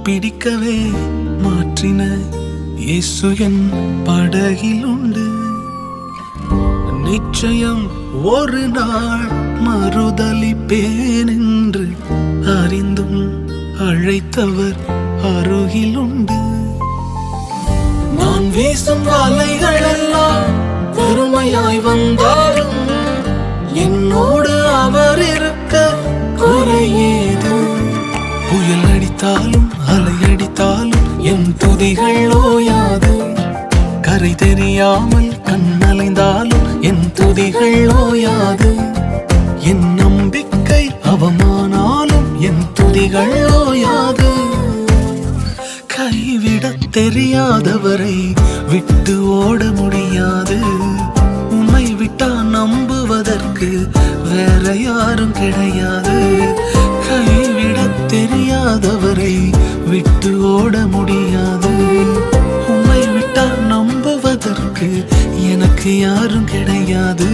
பிடிக்கவே மாற்றின இயேசு என் படகில் உண்டு. நிச்சயம் ஒரு நாள் மறுதலிப்பேன் என்று அறிந்தும் அழைத்தவர் அருகில் உண்டு. நான் வீசும் வலைகள் எல்லாம் பெருமையாய் வந்தாலும் என்னோடு அவர் இருக்க குறையேது. புயல் அடித்தாலும் அலை அடித்தாலும் என் துதிகள் ஓயாது. கரை தெரியாமல் கண்ணலைந்தாலும் என் துதிகள் ஓயாது. என் நம்பிக்கை அவமானாலும் என் துதிகள் ஓயாது. கைவிடத் தெரியாதவரை விட்டு ஓட முடியாது. உன்னை விட்டா நம்புவதற்கு வேற யாரும் கிடையாது. கைவிடத் தெரியாதவரை விட்டு ஓட முடியாது. உன்னை விட்டா நம்புவதற்கு எனக்கு யாரும் கிடையாது.